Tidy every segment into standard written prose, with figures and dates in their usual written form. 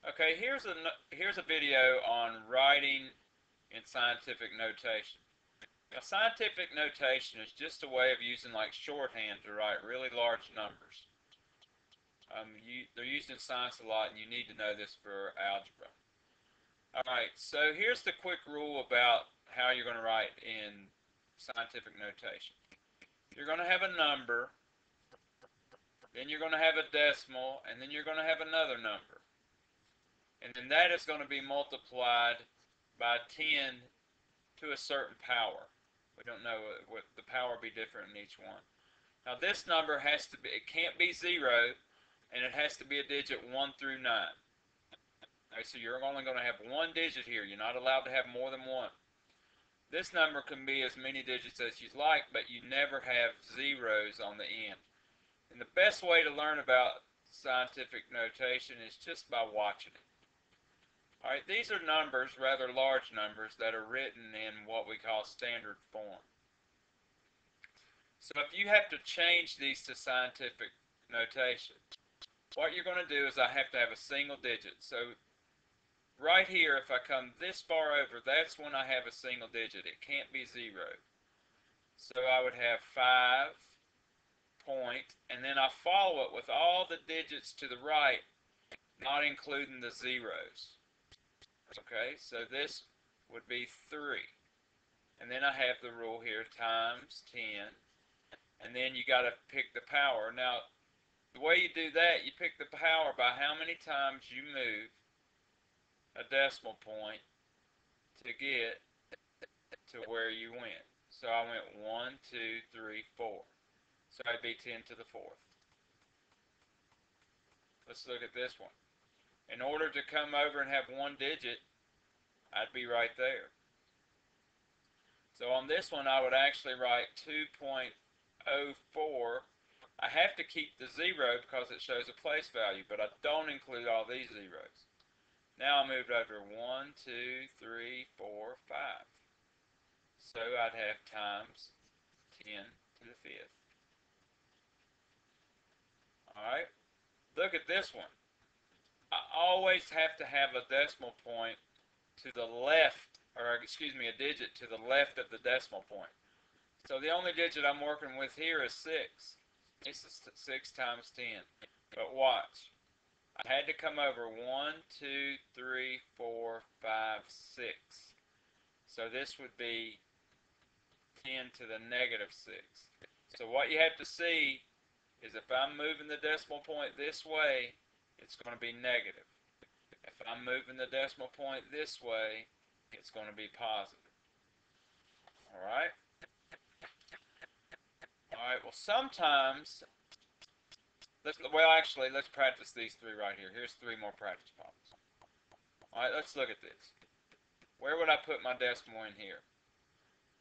Okay, here's a video on writing in scientific notation. Now, scientific notation is just a way of using like shorthand to write really large numbers. They're used in science a lot, and you need to know this for algebra. All right, so here's the quick rule about how you're going to write in scientific notation. You're going to have a number, then you're going to have a decimal, and then you're going to have another number. And then that is going to be multiplied by 10 to a certain power. We don't know what the power will be different in each one. Now this number has to be, it can't be 0, and it has to be a digit 1 through 9. Okay, so you're only going to have one digit here. You're not allowed to have more than one. This number can be as many digits as you like, but you never have zeros on the end. And the best way to learn about scientific notation is just by watching it. Alright, these are numbers, rather large numbers, that are written in what we call standard form. So if you have to change these to scientific notation, what you're going to do is I have to have a single digit. So right here, if I come this far over, that's when I have a single digit. It can't be 0. So I would have 5 point, and then I follow it with all the digits to the right, not including the zeros. Okay, so this would be 3. And then I have the rule here, times 10. And then you got to pick the power. Now, the way you do that, you pick the power by how many times you move a decimal point to get to where you went. So I went 1, 2, 3, 4. So that'd be 10 to the 4th. Let's look at this one. In order to come over and have one digit, I'd be right there. So on this one, I would actually write 2.04. I have to keep the 0 because it shows a place value, but I don't include all these zeros. Now I moved over 1, 2, 3, 4, 5. So I'd have times 10 to the 5th. Alright, look at this one. I always have to have a decimal point to the left, or excuse me, a digit to the left of the decimal point. So the only digit I'm working with here is 6. This is 6 times 10. But watch. I had to come over 1, 2, 3, 4, 5, 6. So this would be 10 to the negative 6. So what you have to see is if I'm moving the decimal point this way, it's going to be negative. If I'm moving the decimal point this way, it's going to be positive. Alright? Alright, well sometimes, let's practice these 3 right here. Here's 3 more practice problems. Alright, let's look at this. Where would I put my decimal in here?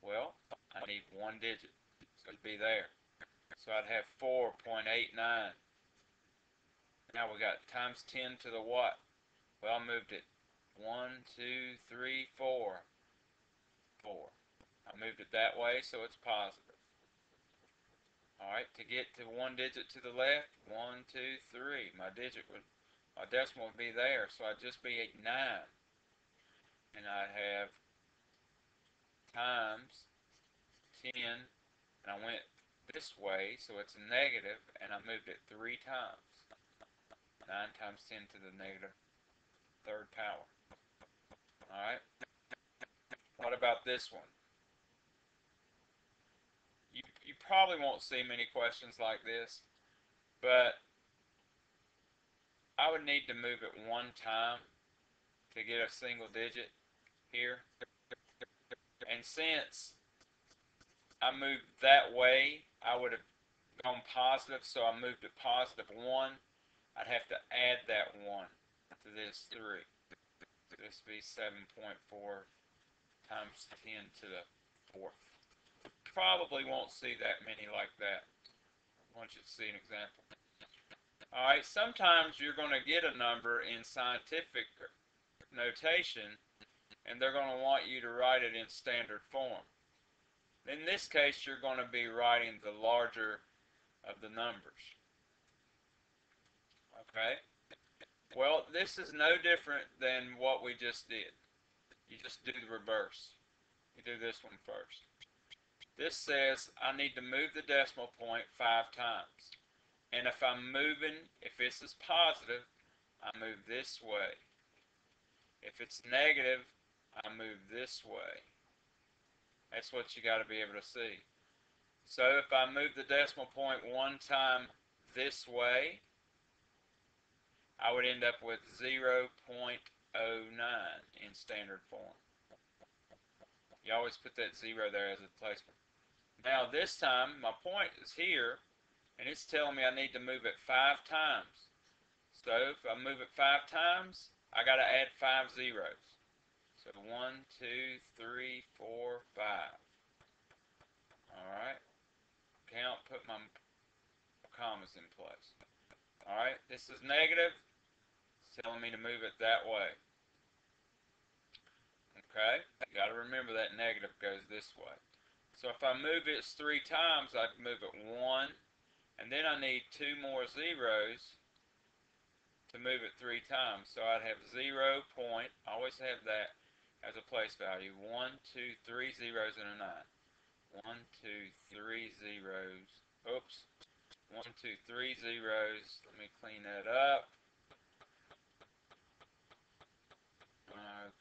Well, I need one digit, so it'd be there. So I'd have 4.89. Now we got times 10 to the what? Well, I moved it 1, 2, 3, 4. 4. I moved it that way, so it's positive. Alright, to get to one digit to the left, 1, 2, 3. My decimal would be there, so I'd just be at 9. And I'd have times 10, and I went this way, so it's negative, and I moved it 3 times. 9 times 10 to the negative 3rd power. Alright? What about this one? You probably won't see many questions like this, but I would need to move it 1 time to get a single digit here. And since I moved that way, I would have gone positive, so I moved it positive 1. I'd have to add that 1 to this 3. So this would be 7.4 times 10 to the 4th. Probably won't see that many like that. I want you to see an example. Alright, sometimes you're going to get a number in scientific notation, and they're going to want you to write it in standard form. In this case, you're going to be writing the larger of the numbers. Okay? Well, this is no different than what we just did. You just do the reverse. You do this one first. This says I need to move the decimal point 5 times. And if I'm moving, if this is positive, I move this way. If it's negative, I move this way. That's what you got to be able to see. So if I move the decimal point 1 time this way, I would end up with 0.09 in standard form. You always put that 0 there as a placement. Now this time, my point is here, and it's telling me I need to move it 5 times. So if I move it 5 times, I got to add 5 zeros. So 1, 2, 3, 4, 5. Alright. Count, put my commas in place. Alright, this is negative. It's telling me to move it that way. Okay, you got to remember that negative goes this way. So if I move it 3 times, I can move it 1, and then I need 2 more zeros to move it 3 times. So I'd have 0 point, always have that as a place value. 1, 2, 3 zeros and a 9. 1, 2, 3 zeros. Oops. 1, 2, 3 zeros. Let me clean that up.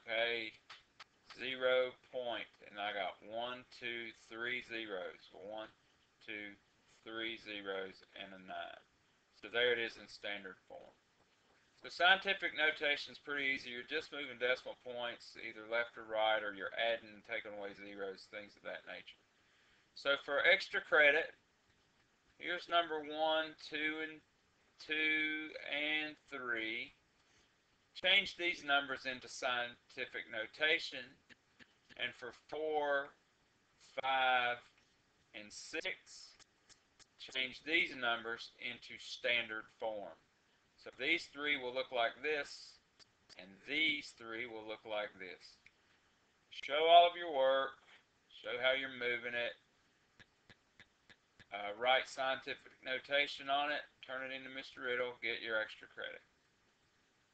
Okay. 0 point, and I got 1, 2, 3 zeros. 1, 2, 3 zeros and a 9. So there it is in standard form. So scientific notation is pretty easy. You're just moving decimal points either left or right, or you're adding and taking away zeros, things of that nature. So for extra credit, here's number 1, 2, and 2, and 3. Change these numbers into scientific notation, and for 4, 5, and 6, change these numbers into standard form. So these 3 will look like this, and these 3 will look like this. Show all of your work, show how you're moving it, write scientific notation on it, turn it into Mr. Riddle, get your extra credit.